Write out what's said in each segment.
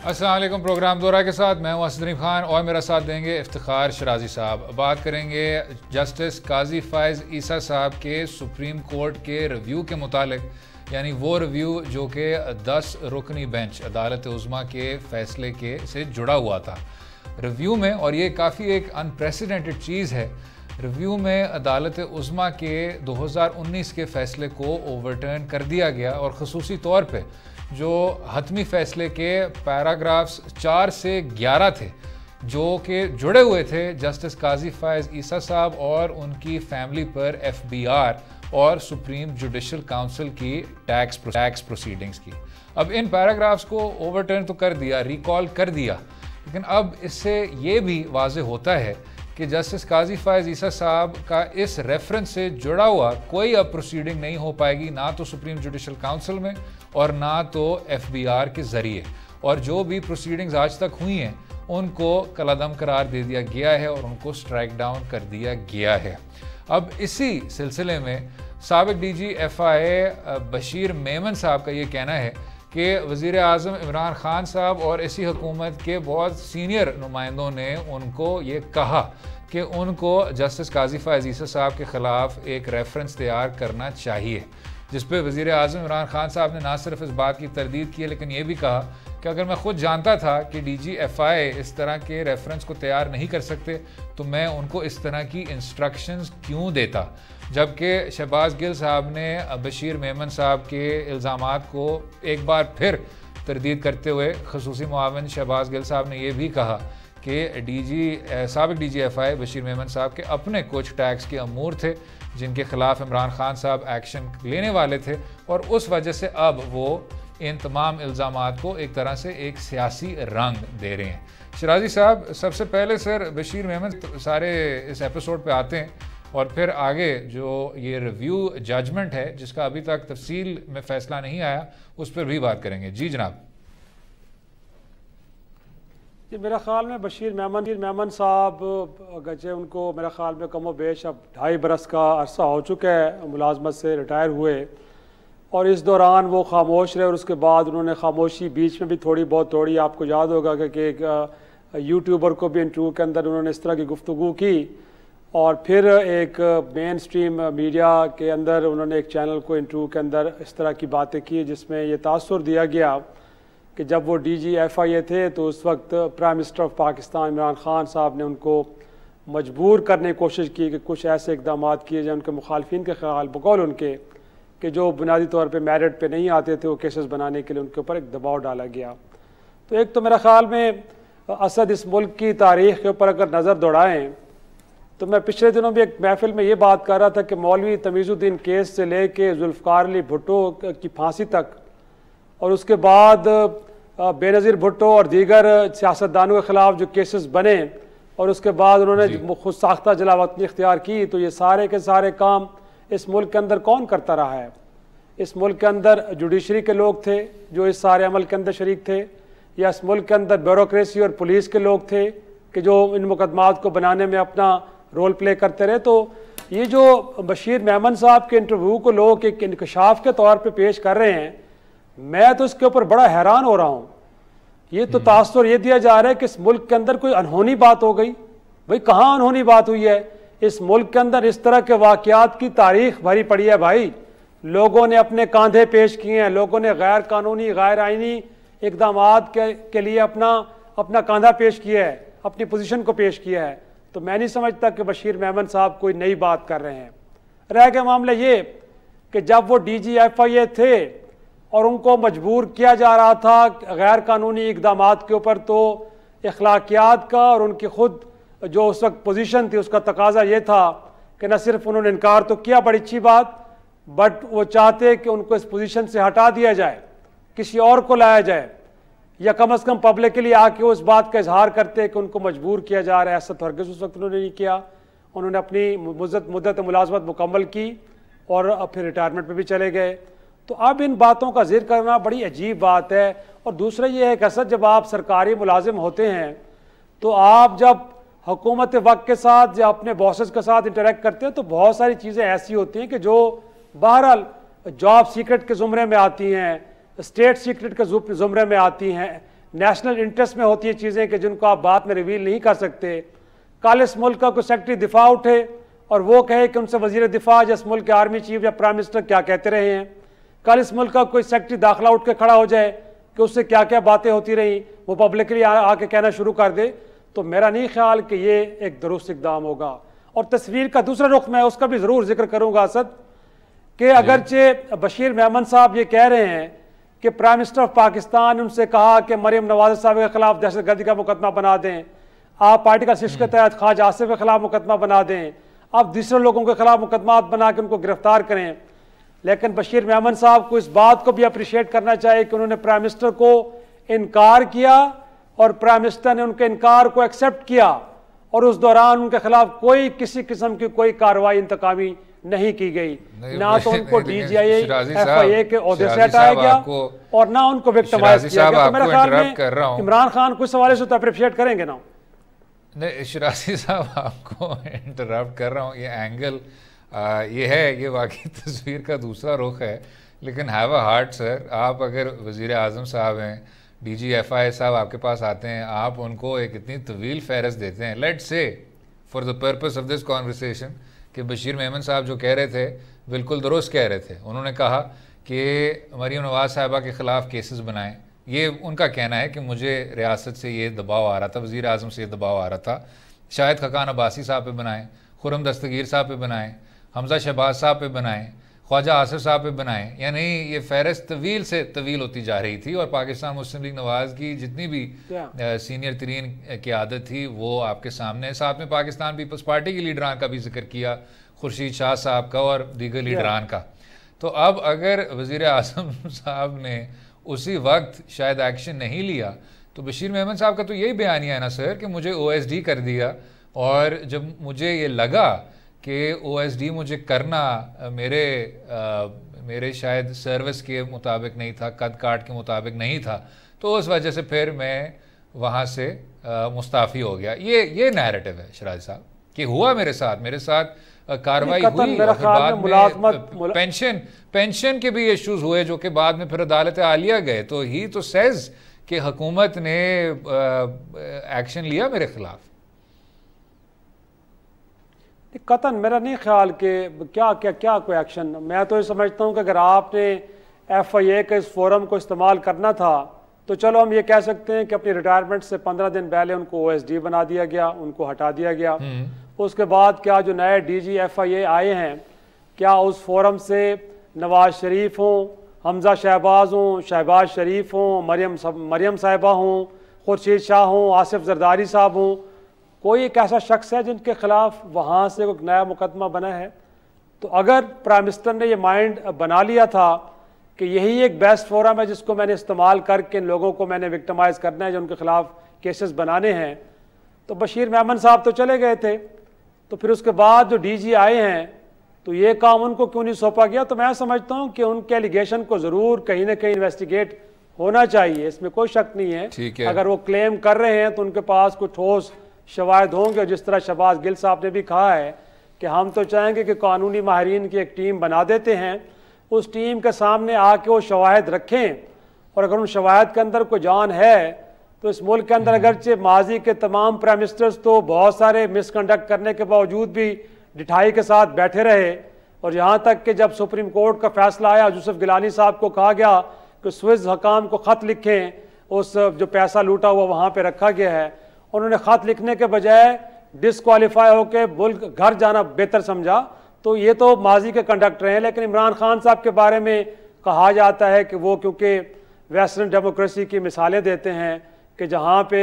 अस्सलाम वालेकुम। प्रोग्राम दोहरा के साथ मैं हूं असदरीम खान और मेरा साथ देंगे इफ्तिखार शराजी साहब। बात करेंगे जस्टिस काजी फ़ाइज़ ईसा साहब के सुप्रीम कोर्ट के रिव्यू के मुतालिक, यानी वो रिव्यू जो कि 10 रुकनी बेंच अदालत उज़्मा के फ़ैसले के से जुड़ा हुआ था रिव्यू में। और ये काफ़ी एक अनप्रेसिडेंटेड चीज़ है। रिव्यू में अदालत उज़्मा के 2019 के फ़ैसले को ओवरटर्न कर दिया गया और ख़ुसूसी तौर पे जो हतमी फ़ैसले के पैराग्राफ्स 4 से 11 थे जो कि जुड़े हुए थे जस्टिस काजी फ़ाइज़ ईसा साहब और उनकी फैमिली पर FBI और सुप्रीम जुडिशल काउंसिल की टैक्स प्रोसीडिंग्स की। अब इन पैराग्राफ्स को ओवरटर्न तो कर दिया, रिकॉल कर दिया, लेकिन अब इससे ये भी वाज़ेह होता है कि जस्टिस काजी फ़ाइज़ ईसा साहब का इस रेफरेंस से जुड़ा हुआ कोई अब प्रोसीडिंग नहीं हो पाएगी, ना तो सुप्रीम जुडिशल काउंसिल में और ना तो FBI के ज़रिए। और जो भी प्रोसीडिंग्स आज तक हुई हैं उनको कलादम करार दे दिया गया है और उनको स्ट्राइक डाउन कर दिया गया है। अब इसी सिलसिले में साबिक़ DG FIA बशीर मेमन साहब का ये कहना है कि वज़ीर आज़म इमरान खान साहब और इसी हुकूमत के बहुत सीनियर नुमाइंदों ने उनको ये कहा कि उनको जस्टिस काजी फ़ाइज़ ईसा साहब के ख़िलाफ़ एक रेफरेंस तैयार करना चाहिए, जिस पे वज़ीर आज़म इमरान खान साहब ने ना सिर्फ इस बात की तरदीद की है लेकिन ये भी कहा कि अगर मैं ख़ुद जानता था कि DG FIA इस तरह के रेफरेंस को तैयार नहीं कर सकते तो मैं उनको इस तरह की इंस्ट्रक्शंस क्यों देता। जबकि शहबाज गिल साहब ने बशीर मेमन साहब के इल्ज़ामात को एक बार फिर तरदीद करते हुए ख़ुसूसी मुआविन शहबाज गिल साहब ने यह भी कहा कि साबिक़ DG FIA बशीर मेमन साहब के अपने कुछ टैक्स के अमूर थे जिनके ख़िलाफ़ इमरान खान साहब एक्शन लेने वाले थे और उस वजह से अब वो इन तमाम इल्ज़ामात को एक तरह से एक सियासी रंग दे रहे हैं। शराजी साहब, सबसे पहले सर बशीर मेमन सारे इस एपिसोड पे आते हैं और फिर आगे जो ये रिव्यू जजमेंट है जिसका अभी तक तफसील में फ़ैसला नहीं आया उस पर भी बात करेंगे। जी जनाब। जी, मेरा ख़्याल में बशीर मेमन साहब अगरचे उनको मेरा ख़्याल में कमो बेश अब 2.5 बरस का अरसा हो चुका है मुलाजमत से रिटायर हुए, और इस दौरान वो खामोश रहे और उसके बाद उन्होंने खामोशी बीच में भी थोड़ी बहुत तोड़ी। आपको याद होगा कि एक यूट्यूबर को भी इंटरव्यू के अंदर उन्होंने इस तरह की गुफ्तगू की और फिर एक मेन स्ट्रीम मीडिया के अंदर उन्होंने एक चैनल को इंटरव्यू के अंदर इस तरह की बातें की जिसमें ये तासुर दिया गया कि जब वो DG FIA थे तो उस वक्त prime minister of Pakistan Imran Khan साहब ने उनको मजबूर करने की कोशिश की कि कुछ ऐसे इकदाम किए जाए उनके मुखालफिन के ख्याल बकौल उनके कि जो बुनियादी तौर पे मेरिट पे नहीं आते थे वो केसेस बनाने के लिए उनके ऊपर एक दबाव डाला गया। तो एक तो मेरा ख्याल में असद इस मुल्क की तारीख़ के ऊपर अगर नज़र दौड़ाएँ तो मैं पिछले दिनों भी एक महफिल में ये बात कर रहा था कि मौलवी तमीज़ुद्दीन केस से ले के जुल्फ़िकार अली भुट्टो की फांसी तक और उसके बाद बेनज़ीर भुट्टो और दीगर सियासतदानों के ख़िलाफ़ जो केसेस बने और उसके बाद उन्होंने खुद साख्ता जलावतनी इख्तियार की, तो ये सारे के सारे काम इस मुल्क के अंदर कौन करता रहा है? इस मुल्क के अंदर जुडिशरी के लोग थे जो इस सारे अमल के अंदर शरीक थे, या इस मुल्क के अंदर ब्यूरोक्रेसी और पुलिस के लोग थे कि जो इन मुकदमात को बनाने में अपना रोल प्ले करते रहे? तो ये जो बशीर मेमन साहब के इंटरव्यू को लोग एक इंकशाफ के तौर पर पेश कर रहे हैं, मैं तो इसके ऊपर बड़ा हैरान हो रहा हूँ। ये तो तासुर ये दिया जा रहा है कि इस मुल्क के अंदर कोई अनहोनी बात हो गई। भाई कहाँ अनहोनी बात हुई है? इस मुल्क के अंदर इस तरह के वाक़यात की तारीख भरी पड़ी है भाई। लोगों ने अपने कांधे पेश किए हैं, लोगों ने गैर कानूनी गैर आइनी इक़दामात के लिए अपना कांधा पेश किया है, अपनी पोजीशन को पेश किया है। तो मैं नहीं समझता कि बशीर मेमन साहब कोई नई बात कर रहे हैं। रह गया मामला ये कि जब वो DG FIA थे और उनको मजबूर किया जा रहा था गैर कानूनी इक़दामात के ऊपर, तो अखलाकियात का और उनकी खुद जो उस वक्त पोजीशन थी उसका तकाजा ये था कि न सिर्फ उन्होंने इनकार तो किया, बड़ी अच्छी बात, बट वो चाहते कि उनको इस पोजीशन से हटा दिया जाए, किसी और को लाया जाए, या कम से कम पब्लिकली आके उस बात का इजहार करते कि उनको मजबूर किया जा रहा है। ऐसा तो हरगिज़ उस वक्त उन्होंने नहीं किया। उन्होंने अपनी मुद्दत मुलाजमत मुकम्मल की और फिर रिटायरमेंट पर भी चले गए। तो अब इन बातों का जिक्र करना बड़ी अजीब बात है। और दूसरा ये है कि असद जब आप सरकारी मुलाजिम होते हैं तो आप जब हुकूमत वक्त के साथ या अपने बॉसेस के साथ इंटरेक्ट करते हैं तो बहुत सारी चीज़ें ऐसी होती हैं कि जो बहरहाल जॉब सीक्रेट के ज़ुमरे में आती हैं, स्टेट सीक्रेट के ज़ुमरे में आती हैं, नेशनल इंटरेस्ट में होती है चीज़ें कि जिनको आप बात में रिवील नहीं कर सकते। कल इस मुल्क का कोई सेक्रेटरी दिफा उठे और वो कहे कि उनसे वजीर दिफा या इस मुल्क के आर्मी चीफ या प्राइम मिनिस्टर क्या कहते रहे हैं। कल इस मुल्क का कोई सेक्रेटरी दाखिला उठ के खड़ा हो जाए कि उससे क्या क्या बातें होती रही, वो पब्लिकली आके कहना शुरू कर दे, तो मेरा नहीं ख्याल कि ये एक दुरुस्त इक़दाम होगा। और तस्वीर का दूसरा रुख मैं उसका भी ज़रूर जिक्र करूँगा असद, कि अगरचे बशीर मेमन साहब ये कह रहे हैं कि प्राइम मिनिस्टर ऑफ पाकिस्तान ने उनसे कहा कि मरियम नवाज साहब के खिलाफ दहशतगर्दी का मुकदमा बना दें, आप पार्टी का शिश के तहत ख्वाजा आसिफ के खिलाफ मुकदमा बना दें, आप दूसरे लोगों के खिलाफ मुकदमा बना के उनको गिरफ्तार करें। लेकिन बशीर मेमन साहब को इस बात को भी अप्रिशिएट करना चाहिए कि उन्होंने प्राइम मिनिस्टर को इनकार किया और प्राइम मिनिस्टर ने उनके इनकार को एक्सेप्ट किया और उस दौरान उनके खिलाफ कोई किसी किस्म की कोई कार्रवाई इंतकामी नहीं की गई। ना तो उनको DGIA FIA के ओहदे से हटाया गया और ना उनको विक्टिमाइज किया गया। तो मेरे ख्याल में इमरान खान कुछ सवालों से तो अप्रिशिएट करेंगे ना। नहीं शिराजी साहब, आपको इंटरप्ट कर रहा हूँ, ये एंगल ये है, ये वाकई तस्वीर का दूसरा रुख है, लेकिन हैव अ हार्ट सर। आप अगर वज़ीर आज़म साहब हैं, DG FIA साहब आपके पास आते हैं, आप उनको एक इतनी तवील फहरस्त देते हैं, let's say for the purpose of this conversation कि बशीर मेमन साहब जो कह रहे थे बिल्कुल दुरुस्त कह रहे थे। उन्होंने कहा कि मरियम नवाज साहिबा के ख़िलाफ़ केसेस बनाएं। ये उनका कहना है कि मुझे रियासत से ये दबाव आ रहा था, वज़ीर आज़म से ये दबाव आ रहा था, शायद खकान अब्बासी साहब पे बनाएं, खुरम दस्तगीर साहब पे बनाएं, हमजा शहबाज साहब पे बनाएं, ख्वाजा आसिफ साहब पे बनाएं। यानी ये फहरिस्त तवील से तवील होती जा रही थी और पाकिस्तान मुस्लिम लीग नवाज़ की जितनी भी सीनियर तरीन क़यादत थी वो आपके सामने। साथ में पाकिस्तान पीपल्स पार्टी के लीडरान का भी जिक्र किया, खुर्शीद शाह साहब का और दीगर लीडरान का। तो अब अगर वज़ीर आज़म साहब ने उसी वक्त शायद एक्शन नहीं लिया तो बशीर मेमन साहब का तो यही बयानिया है ना सर कि मुझे OSD कर दिया, और जब मुझे ये लगा कि OSD मुझे करना मेरे शायद सर्विस के मुताबिक नहीं था, कद काट के मुताबिक नहीं था, तो उस वजह से फिर मैं वहाँ से मुस्ताफ़ी हो गया। ये नैरेटिव है शराज साहब कि हुआ मेरे साथ कार्रवाई हुई, बाद में पेंशन के भी इश्यूज हुए जो कि बाद में फिर अदालत आलिया गए, तो ही तो सेज कि हुकूमत ने एक्शन लिया मेरे खिलाफ। कतन मेरा नहीं ख्याल कि क्या कोई एक्शन। मैं तो ये समझता हूँ कि अगर आपने FIA के इस फोरम को इस्तेमाल करना था तो चलो हम ये कह सकते हैं कि अपनी रिटायरमेंट से 15 दिन पहले उनको OSD बना दिया गया, उनको हटा दिया गया। उसके बाद क्या जो नए DG FIA आए हैं, क्या उस फोरम से नवाज शरीफ हों, हमजा शहबाज हों, शहबाज शरीफ हों, मरियम साहिबा हों, खुर्शीद शाह हों, आसिफ जरदारी साहब हों, कोई एक ऐसा शख्स है जिनके खिलाफ वहाँ से कोई नया मुकदमा बना है? तो अगर प्राइम मिनिस्टर ने ये माइंड बना लिया था कि यही एक बेस्ट फोरम है जिसको मैंने इस्तेमाल करके इन लोगों को मैंने विक्टिमाइज़ करना है, जो उनके खिलाफ केसेस बनाने हैं, तो बशीर मेमन साहब तो चले गए थे, तो फिर उसके बाद जो DG आए हैं तो ये काम उनको क्यों नहीं सौंपा गया? तो मैं समझता हूँ कि उनके एलिगेशन को ज़रूर कहीं ना कहीं इन्वेस्टिगेट होना चाहिए, इसमें कोई शक नहीं है। अगर वो क्लेम कर रहे हैं तो उनके पास कुछ ठोस शवाहिद होंगे, और जिस तरह शहबाज गिल साहब ने भी कहा है कि हम तो चाहेंगे कि कानूनी माहिरीन की एक टीम बना देते हैं, उस टीम के सामने आके वो शवाहिद रखें, और अगर उन शवाहिद के अंदर कोई जान है तो इस मुल्क के अंदर अगरचे माजी के तमाम प्राइम मिनिस्टर्स तो बहुत सारे मिसकंडक्ट करने के बावजूद भी ढिठाई के साथ बैठे रहे, और यहाँ तक कि जब सुप्रीम कोर्ट का फैसला आया, यूसुफ गिलानी साहब को कहा गया कि स्विस हकाम को ख़त लिखें, उस जो पैसा लूटा हुआ वहाँ पर रखा गया है, उन्होंने ख़त लिखने के बजाय डिसक्वालीफाई होकर मुल्क घर जाना बेहतर समझा। तो ये तो माजी के कंडक्टर हैं। लेकिन इमरान खान साहब के बारे में कहा जाता है कि वो क्योंकि वेस्टर्न डेमोक्रेसी की मिसालें देते हैं कि जहाँ पे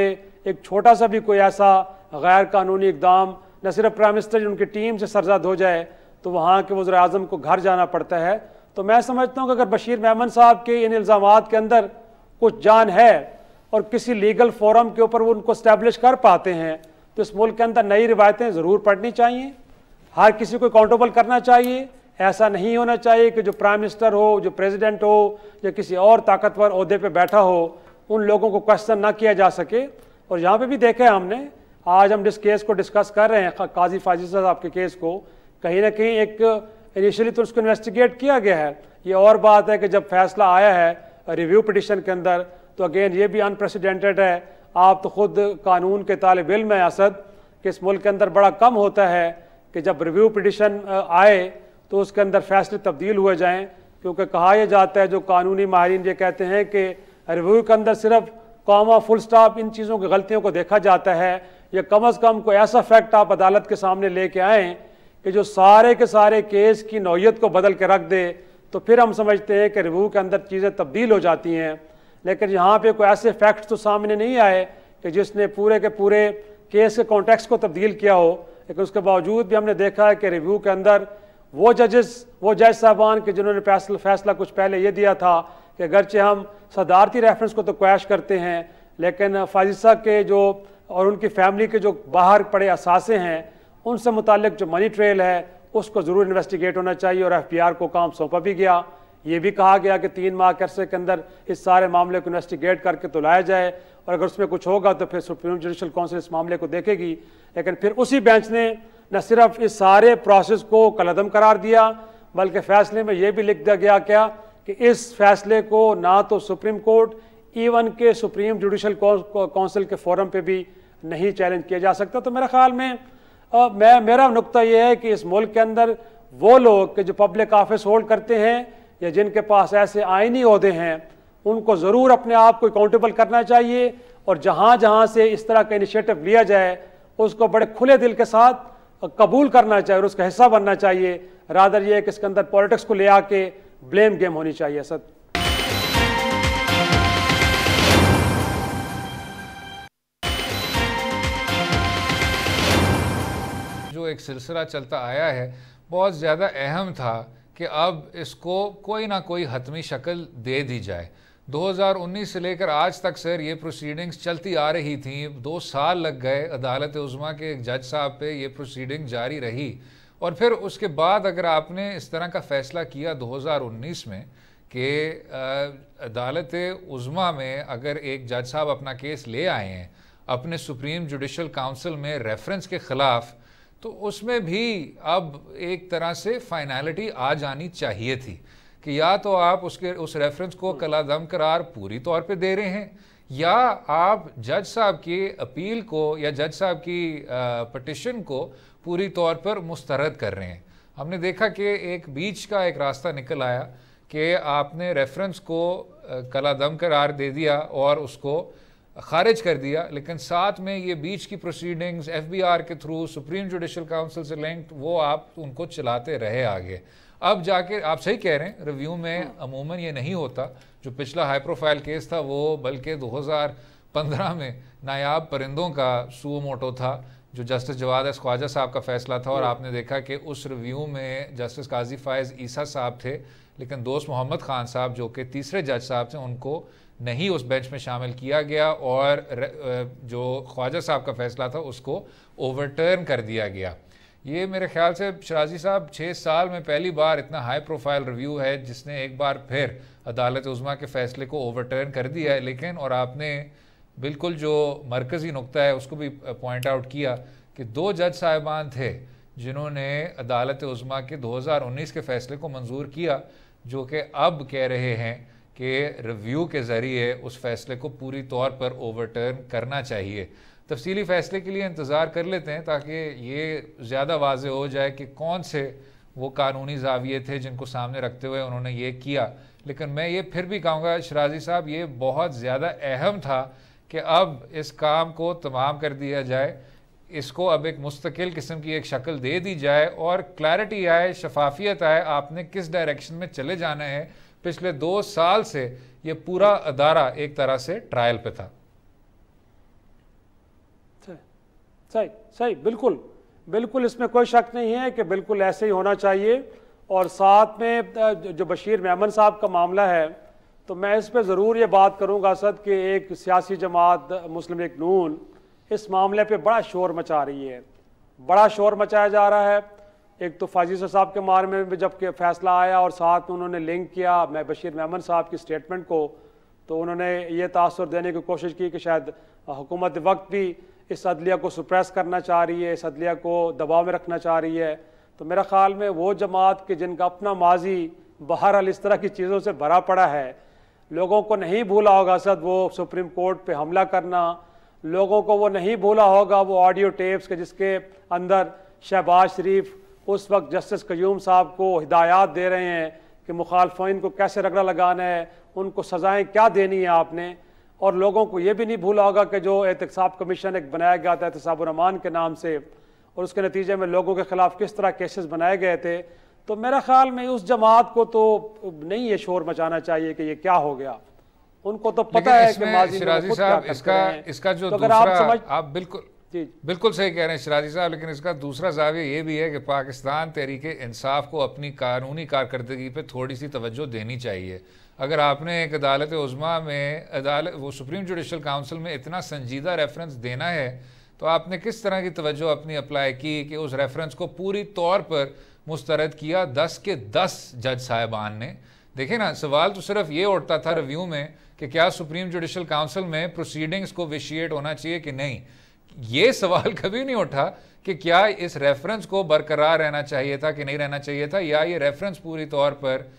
एक छोटा सा भी कोई ऐसा गैर कानूनी इकदाम न सिर्फ प्राइम मिनिस्टर उनकी टीम से सरजद हो जाए तो वहाँ के वज़ीर आज़म को घर जाना पड़ता है। तो मैं समझता हूँ कि अगर बशीर मेमन साहब के इन इल्ज़ामात के अंदर कुछ जान है और किसी लीगल फोरम के ऊपर वो उनको इस्टेब्लिश कर पाते हैं तो इस मुल्क के अंदर नई रिवायतें ज़रूर पढ़नी चाहिए, हर किसी को अकाउंटेबल करना चाहिए। ऐसा नहीं होना चाहिए कि जो प्राइम मिनिस्टर हो, जो प्रेसिडेंट हो, या किसी और ताकतवर ओहदे पे बैठा हो, उन लोगों को क्वेश्चन ना किया जा सके। और यहाँ पे भी देखा है हमने, आज हम जिस केस को डिस्कस कर रहे हैं काजी फाजिल साहब के केस को, कहीं ना कहीं एक इनिशियली तो उसको इन्वेस्टिगेट किया गया है। ये और बात है कि जब फैसला आया है रिव्यू पिटिशन के अंदर तो अगेन ये भी अनप्रेसिडेंटेड है। आप तो खुद कानून के तालिब इल्म है असद कि इस मुल्क के अंदर बड़ा कम होता है कि जब रिव्यू पिटिशन आए तो उसके अंदर फैसले तब्दील हुए जाएं, क्योंकि कहा यह जाता है, जो कानूनी माहिरीन ये कहते हैं कि रिव्यू के अंदर सिर्फ कॉमा फुल स्टॉप इन चीज़ों की गलतियों को देखा जाता है। या कम अज़ कम कोई ऐसा फैक्ट आप अदालत के सामने लेके आएँ कि जो सारे के सारे केस की नौयत को बदल के रख दे, तो फिर हम समझते हैं कि रिव्यू के अंदर चीज़ें तब्दील हो जाती हैं। लेकिन यहाँ पे कोई ऐसे फैक्ट्स तो सामने नहीं आए कि जिसने पूरे के पूरे केस के कॉन्टेक्स्ट को तब्दील किया हो। लेकिन उसके बावजूद भी हमने देखा है कि रिव्यू के अंदर वो जज साहबान के जिन्होंने फैसला कुछ पहले ये दिया था कि अगरचे हम सदारती रेफरेंस को तो क्वैश करते हैं, लेकिन फाजिसा के जो और उनकी फैमिली के जो बाहर पड़े असासे हैं उनसे मुतालिक जो मनी ट्रेल है उसको ज़रूर इन्वेस्टिगेट होना चाहिए। और FBR को काम सौंपा भी गया। ये भी कहा गया कि 3 माह के अरसे के अंदर इस सारे मामले को इन्वेस्टिगेट करके तो लाया जाए, और अगर उसमें कुछ होगा तो फिर सुप्रीम जुडिशल काउंसिल इस मामले को देखेगी। लेकिन फिर उसी बेंच ने न सिर्फ इस सारे प्रोसेस को कलअदम करार दिया, बल्कि फैसले में यह भी लिख दिया गया क्या कि इस फैसले को ना तो सुप्रीम कोर्ट इवन के सुप्रीम जुडिशल काउंसिल के फोरम पे भी नहीं चैलेंज किया जा सकता। तो मेरे ख्याल में मेरा नुक्ता यह है कि इस मुल्क के अंदर वो लोग कि जो पब्लिक ऑफिस होल्ड करते हैं या जिनके पास ऐसे आईनी ओहदे हैं, उनको ज़रूर अपने आप को अकाउंटेबल करना चाहिए, और जहाँ जहाँ से इस तरह का इनिशिएटिव लिया जाए उसको बड़े खुले दिल के साथ कबूल करना चाहिए और उसका हिस्सा बनना चाहिए। रादर ये कि इसके अंदर पॉलिटिक्स को ले आके ब्लेम गेम होनी चाहिए। सर जो एक सिलसिला चलता आया है बहुत ज़्यादा अहम था कि अब इसको कोई ना कोई हतमी शक्ल दे दी जाए। 2019 से लेकर आज तक सर ये प्रोसीडिंग्स चलती आ रही थी। 2 साल लग गए। अदालत उज़्मा के एक जज साहब पे ये प्रोसीडिंग जारी रही, और फिर उसके बाद अगर आपने इस तरह का फ़ैसला किया 2019 में कि अदालत उज़्मा में अगर एक जज साहब अपना केस ले आए हैं अपने सुप्रीम जुडिशल काउंसिल में रेफरेंस के ख़िलाफ़, तो उसमें भी अब एक तरह से फाइनलिटी आ जानी चाहिए थी कि या तो आप उस रेफरेंस को कलादम करार पूरी तौर पे दे रहे हैं, या आप जज साहब की अपील को या जज साहब की पटिशन को पूरी तौर पर मुस्तरद कर रहे हैं। हमने देखा कि एक बीच का एक रास्ता निकल आया कि आपने रेफरेंस को कलादम करार दे दिया और उसको खारिज कर दिया, लेकिन साथ में ये बीच की प्रोसीडिंग्स FBR के थ्रू सुप्रीम जुडिशल काउंसिल से लिंक्ड वो आप उनको चलाते रहे आगे। अब जाके आप सही कह रहे हैं, रिव्यू में अमूमन ये नहीं होता। जो पिछला हाई प्रोफाइल केस था वो बल्कि 2015 में नायाब परिंदों का सुओ मोटो था, जो जस्टिस जवाद ख्वाजा साहब का फैसला था, और आपने देखा कि उस रिव्यू में जस्टिस काजी फायज़ ईसा साहब थे, लेकिन दोस्त मोहम्मद खान साहब जो कि तीसरे जज साहब थे उनको नहीं उस बेंच में शामिल किया गया, और जो ख्वाजा साहब का फैसला था उसको ओवरटर्न कर दिया गया। ये मेरे ख्याल से शराजी साहब 6 साल में पहली बार इतना हाई प्रोफाइल रिव्यू है जिसने एक बार फिर अदालत उज़्मा के फैसले को ओवरटर्न कर दिया है। लेकिन और आपने बिल्कुल जो मरकज़ी नुक्ता है उसको भी पॉइंट आउट किया कि 2 जज साहिबान थे जिन्होंने अदालत उज़्मा के 2019 के फैसले को मंजूर किया, जो कि अब कह रहे हैं कि रिव्यू के ज़रिए उस फैसले को पूरी तौर पर ओवरटर्न करना चाहिए। तफसीली फ़ैसले के लिए इंतज़ार कर लेते हैं ताकि ये ज़्यादा वाज़ेह हो जाए कि कौन से वो कानूनी ज़ाविये थे जिनको सामने रखते हुए उन्होंने ये किया। लेकिन मैं ये फिर भी कहूँगा शराजी साहब, ये बहुत ज़्यादा अहम था कि अब इस काम को तमाम कर दिया जाए, इसको अब एक मुस्तकिल किस्म की एक शक्ल दे दी जाए और क्लैरिटी आए, शफाफियत आए, आपने किस डायरेक्शन में चले जाना है। पिछले 2 साल से ये पूरा अदारा एक तरह से ट्रायल पे था। सही बिल्कुल बिल्कुल, इसमें कोई शक नहीं है कि बिल्कुल ऐसे ही होना चाहिए। और साथ में जो बशीर मेमन साहब का मामला है, तो मैं इस पे ज़रूर ये बात करूँगा सद कि एक सियासी जमात मुस्लिम लीग नून इस मामले पे बड़ा शोर मचा रही है, बड़ा शोर मचाया जा रहा है। एक तो फाजिसा साहब के मार में भी जब फैसला आया और साथ में उन्होंने लिंक किया मैं बशीर मेमन साहब की स्टेटमेंट को, तो उन्होंने ये तासुर देने की कोशिश की कि शायद हुकूमत वक्त भी इस अदलिया को सुप्रेस करना चाह रही है, इस अदलिया को दबाव में रखना चाह रही है। तो मेरा ख्याल में वो जमात के जिनका अपना माजी बहरहाल इस तरह की चीज़ों से भरा पड़ा है, लोगों को नहीं भूला होगा असद वो सुप्रीम कोर्ट पे हमला करना, लोगों को वो नहीं भूला होगा वो ऑडियो टेप्स के जिसके अंदर शहबाज शरीफ उस वक्त जस्टिस कयूम साहब को हिदायत दे रहे हैं कि मुखालफिन को कैसे रगड़ा लगाना है, उनको सज़ाएँ क्या देनी है आपने। और लोगों को ये भी नहीं भूला होगा कि जो एहतसाब कमीशन एक बनाया गया था एहतसाब-उर-रहमान के नाम से, और उसके नतीजे में लोगों के खिलाफ किस तरह केसेस बनाए गए थे। तो मेरा ख्याल में उस जमात को तो नहीं ये शोर मचाना चाहिए कि ये क्या हो गया, उनको तो पता है कि माजी में शिराजी खुद साहब क्या इसका जो तो अगर दूसरा आप बिल्कुल सही कह रहे हैं शिराजी साहब, लेकिन इसका दूसरा जाविया ये भी है कि पाकिस्तान तहरीक इंसाफ को अपनी कानूनी कारकर्दगी पे थोड़ी सी तवज्जो देनी चाहिए। अगर आपने एक अदालत उज़्मा में वो सुप्रीम जुडिशल काउंसिल में इतना संजीदा रेफरेंस देना है तो आपने किस तरह की तवज्जो अपनी अप्लाई की कि उस रेफरेंस को पूरी तौर पर मुस्तरद किया 10 के 10 जज साहिबान ने। देखिए ना, सवाल तो सिर्फ ये उठता था रिव्यू में कि क्या सुप्रीम जुडिशल काउंसिल में प्रोसीडिंग्स को विशिएट होना चाहिए कि नहीं। ये सवाल कभी नहीं उठा कि क्या इस रेफरेंस को बरकरार रहना चाहिए था कि नहीं रहना चाहिए था, या ये रेफरेंस पूरी तौर पर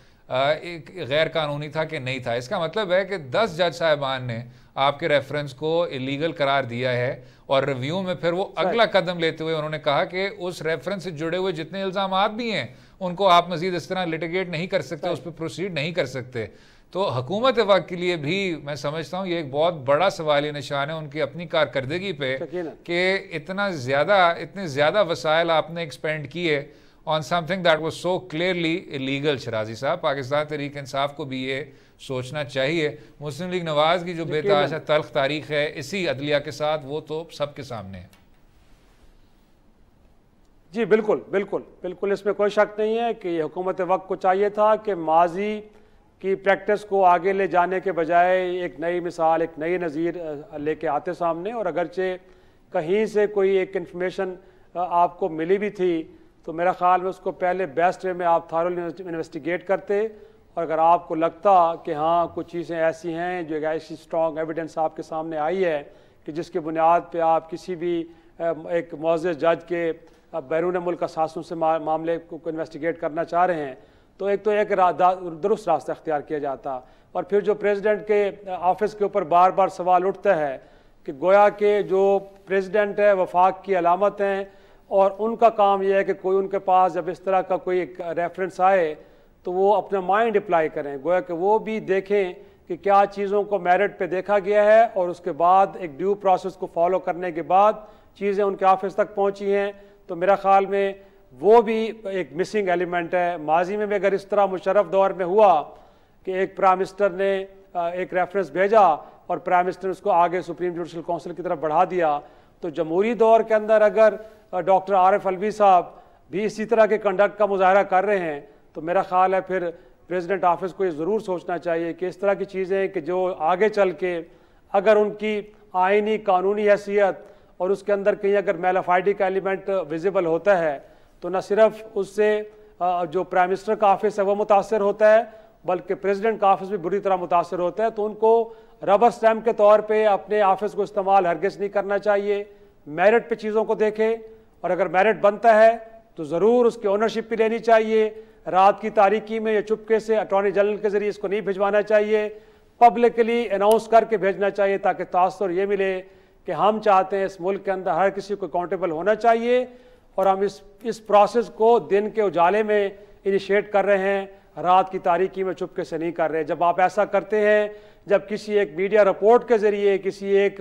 एक गैर कानूनी था कि नहीं था। इसका मतलब है कि 10 जज साहिबान ने आपके रेफरेंस को इलीगल करार दिया है, और रिव्यू में फिर वो अगला कदम लेते हुए उन्होंने कहा कि उस रेफरेंस से जुड़े हुए जितने इल्ज़ामात भी हैं उनको आप मजीद इस तरह लिटिगेट नहीं कर सकते, उस पर प्रोसीड नहीं कर सकते। तो हुकूमत वक्त के लिए भी मैं समझता हूँ ये एक बहुत बड़ा सवालिया निशान है उनकी अपनी कारकर्दगी पे कि इतने ज़्यादा वसाइल आपने एक्सपेंड किए on something that was so clearly illegal. Shirazi साहब, पाकिस्तान तहरीक इंसाफ को भी ये सोचना चाहिए। मुस्लिम लीग नवाज की जो बेतहाशा तल्ख तारीख है इसी अदलिया के साथ, वो तो सबके सामने है। जी बिल्कुल बिल्कुल बिल्कुल, इसमें कोई शक नहीं है कि हुकूमत वक्त को चाहिए था कि माजी की प्रैक्टिस को आगे ले जाने के बजाय एक नई मिसाल, एक नई नज़ीर लेके आते सामने। और अगरचे कहीं से कोई एक इन्फॉर्मेशन आपको मिली भी थी तो मेरा ख्याल में उसको पहले बेस्ट वे में आप थारोली इन्वेस्टिगेट करते, और अगर आपको लगता कि हाँ कुछ चीज़ें ऐसी हैं जो ऐसी स्ट्रॉन्ग एविडेंस आपके सामने आई है कि जिसके बुनियाद पे आप किसी भी एक मुअज़्ज़ज़ जज के बैरून मुल्क असासों से मामले को इन्वेस्टिगेट करना चाह रहे हैं तो एक दुरुस्त रास्ता अख्तियार किया जाता। और फिर जो प्रेसिडेंट के ऑफिस के ऊपर बार बार सवाल उठता है कि गोया के जो प्रेसिडेंट है वफाक की अलामत हैं, और उनका काम यह है कि कोई उनके पास जब इस तरह का कोई रेफरेंस आए तो वो अपना माइंड अप्लाई करें, गोया कि वो भी देखें कि क्या चीज़ों को मेरिट पे देखा गया है, और उसके बाद एक ड्यू प्रोसेस को फॉलो करने के बाद चीज़ें उनके ऑफिस तक पहुंची हैं। तो मेरा ख्याल में वो भी एक मिसिंग एलिमेंट है। माजी में भी अगर इस तरह मुशर्रफ दौर में हुआ कि एक प्राइम मिनिस्टर ने एक रेफरेंस भेजा और प्राइम मिनिस्टर उसको आगे सुप्रीम जुडिशल काउंसिल की तरफ बढ़ा दिया, तो जमहूरी दौर के अंदर अगर डॉक्टर आरिफ अलवी साहब भी इसी तरह के कंडक्ट का मुजाहरा कर रहे हैं तो मेरा ख्याल है फिर प्रेसिडेंट ऑफिस को ये ज़रूर सोचना चाहिए कि इस तरह की चीज़ें कि जो आगे चल के अगर उनकी आइनी कानूनी हैसियत और उसके अंदर कहीं अगर मेलाफाइडी का एलिमेंट विजिबल होता है तो न सिर्फ उससे जो प्राइम मिनिस्टर का ऑफिस है वो मुतासर होता है बल्कि प्रेसिडेंट का ऑफिस भी बुरी तरह मुतासर होता है। तो उनको रबर स्टैम्प के तौर पे अपने ऑफिस को इस्तेमाल हरगिज़ नहीं करना चाहिए, मेरिट पे चीज़ों को देखें, और अगर मेरिट बनता है तो ज़रूर उसकी ओनरशिप भी लेनी चाहिए। रात की तारीकी में या चुपके से अटॉर्नी जनरल के ज़रिए इसको नहीं भिजवाना चाहिए, पब्लिकली अनाउंस करके भेजना चाहिए ताकि तासुर ये मिले कि हम चाहते हैं इस मुल्क के अंदर हर किसी को अकाउंटेबल होना चाहिए, और हम इस प्रोसेस को दिन के उजाले में इनिशिएट कर रहे हैं, रात की तारीकी में चुपके से नहीं कर रहे। जब आप ऐसा करते हैं, जब किसी एक मीडिया रिपोर्ट के ज़रिए, किसी एक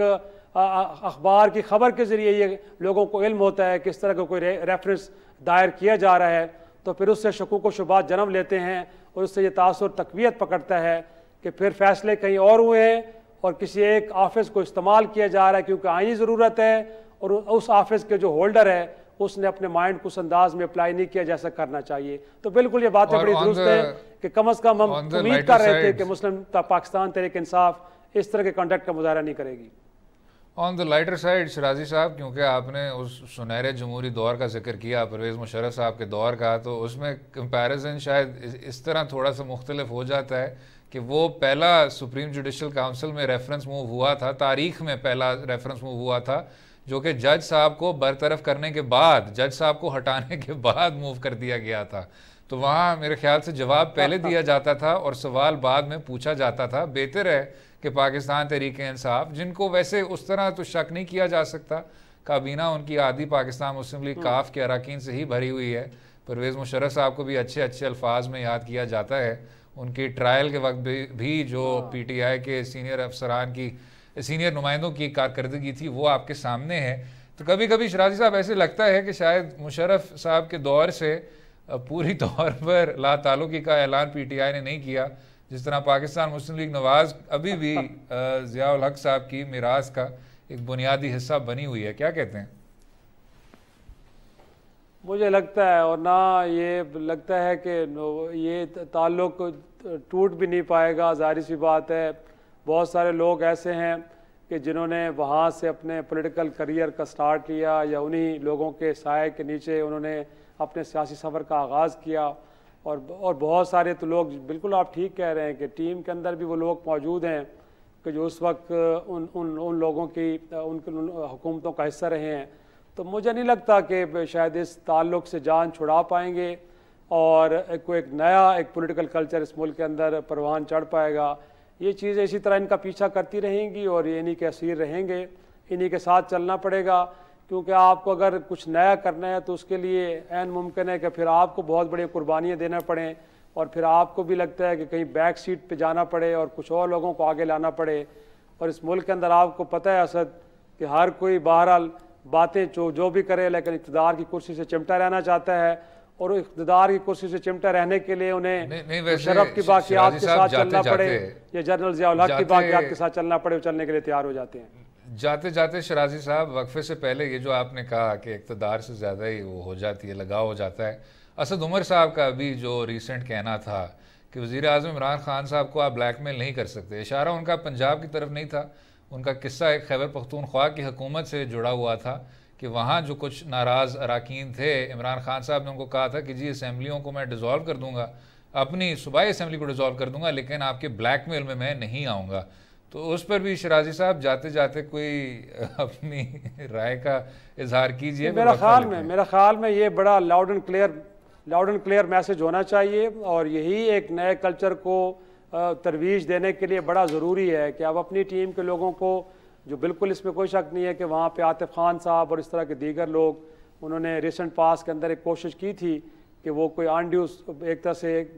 अखबार की खबर के ज़रिए ये लोगों को इल्म होता है कि इस तरह का कोई रेफरेंस दायर किया जा रहा है, तो फिर उससे शकूक व शुबात जन्म लेते हैं और उससे ये तासुर तकवीत पकड़ता है कि फिर फैसले कहीं और हुए हैं और किसी एक ऑफिस को इस्तेमाल किया जा रहा है क्योंकि आईनी ज़रूरत है, और उस ऑफिस के जो होल्डर है उसने अपने माइंड को उस अंदाज में अप्लाई नहीं किया जैसा करना चाहिए। तो बिल्कुल ये बातें बड़ी दुरुस्त है कि कम अज़ कम हम उम्मीद कर रहे थे कि मुस्लिम पाकिस्तान तहरीक इंसाफ इस तरह के कंडक्ट का मुजाहरा नहीं करेगी। ऑन द लाइटर साइड शराजी साहब, क्योंकि आपने उस सुनहरे जमहूरी दौर का जिक्र किया परवेज़ मुशर्रफ साहब के दौर का, तो उसमें कंपैरिजन शायद इस तरह थोड़ा सा मुख्तलिफ हो जाता है कि वो पहला सुप्रीम जुडिशल काउंसिल में रेफरेंस मूव हुआ था, तारीख में पहला रेफरेंस मूव हुआ था, जो कि जज साहब को बरतरफ करने के बाद, जज साहब को हटाने के बाद मूव कर दिया गया था। तो वहाँ मेरे ख्याल से जवाब पहले दिया जाता था और सवाल बाद में पूछा जाता था। बेहतर है कि पाकिस्तान तहरीक-ए-इंसाफ, जिनको वैसे उस तरह तो शक नहीं किया जा सकता, काबीना उनकी आधी पाकिस्तान मुस्लिम लीग काफ के अरकान से ही भरी हुई है। परवेज़ मुशर्रफ साहब को भी अच्छे अच्छे अल्फाज में याद किया जाता है। उनकी ट्रायल के वक्त भी जो PTI के सीनियर अफसरान की, सीनियर नुमाइंदों की कारकर्दगी थी वो आपके सामने है। तो कभी कभी शराजी साहब ऐसे लगता है कि शायद मुशर्रफ साहब के दौर से पूरी तौर पर ला ताल्लुकी का ऐलान PTI ने नहीं किया, जिस तरह पाकिस्तान मुस्लिम लीग नवाज अभी भी ज़ियाउल हक साहब की मिरास का एक बुनियादी हिस्सा बनी हुई है। क्या कहते हैं? मुझे लगता है, और ना ये लगता है कि ये ताल्लुक टूट भी नहीं पाएगा। ज़ाहिर सी बात है, बहुत सारे लोग ऐसे हैं कि जिन्होंने वहाँ से अपने पॉलिटिकल करियर का स्टार्ट लिया या उन्हीं लोगों के साए के नीचे उन्होंने अपने सियासी सफ़र का आगाज़ किया। और बहुत सारे तो लोग, बिल्कुल आप ठीक कह रहे हैं कि टीम के अंदर भी वो लोग मौजूद हैं कि जो उस वक्त उन लोगों की उन हुकूमतों का हिस्सा रहे हैं। तो मुझे नहीं लगता कि शायद इस ताल्लुक़ से जान छुड़ा पाएंगे और कोई एक नया पॉलिटिकल कल्चर इस मुल्क के अंदर परवान चढ़ पाएगा। ये चीज़ें इसी तरह इनका पीछा करती रहेंगी और ये इन्हीं के असीर रहेंगे, इन्हीं के साथ चलना पड़ेगा। क्योंकि आपको अगर कुछ नया करना है तो उसके लिए ऐन मुमकिन है कि फिर आपको बहुत बड़ी कुर्बानियाँ देना पड़ें और फिर आपको भी लगता है कि कहीं बैक सीट पे जाना पड़े और कुछ और लोगों को आगे लाना पड़े। और इस मुल्क के अंदर आपको पता है असद कि हर कोई बहरहाल बातें जो भी करे, लेकिन इक़्तिदार की कुर्सी से चिमटा रहना चाहता है और इक़्तिदार की कुर्सी से चिमटा रहने के लिए उन्हें शरफ की बाक़ियात के साथ चलना पड़े या जनरल ज़ियाउल हक की बाक़ियात के साथ चलना पड़े, चलने के लिए तैयार हो जाते हैं। जाते जाते शराजी साहब, वक्फे से पहले ये जो आपने कहा कि इक़्तिदार से ज़्यादा ही वो हो जाती है, लगाव हो जाता है, असद उमर साहब का अभी जो रिसेंट कहना था कि वज़ीर आज़म इमरान खान साहब को आप ब्लैकमेल नहीं कर सकते, इशारा उनका पंजाब की तरफ नहीं था। उनका किस्सा एक खैबर पख्तूनख्वा की हुकूमत से जुड़ा हुआ था कि वहाँ जो कुछ नाराज़ अरकान थे, इमरान खान साहब ने उनको कहा था कि जी असम्बलियों को मैं डिज़ोल्व कर दूँगा, अपनी सूबाई असम्बली को डिज़ोल्व कर दूँगा, लेकिन आपके ब्लैकमेल में मैं नहीं आऊँगा। तो उस पर भी शराजी साहब जाते जाते कोई अपनी राय का इजहार कीजिए। मेरा ख्याल में ये बड़ा लाउड एंड क्लियर मैसेज होना चाहिए और यही एक नए कल्चर को तरवीज देने के लिए बड़ा ज़रूरी है कि अब अपनी टीम के लोगों को, जो बिल्कुल इसमें कोई शक नहीं है कि वहाँ पे आतिफ खान साहब और इस तरह के दीगर लोग, उन्होंने रिसेंट पास के अंदर एक कोशिश की थी कि वो कोई अनड्यूस एक तरह से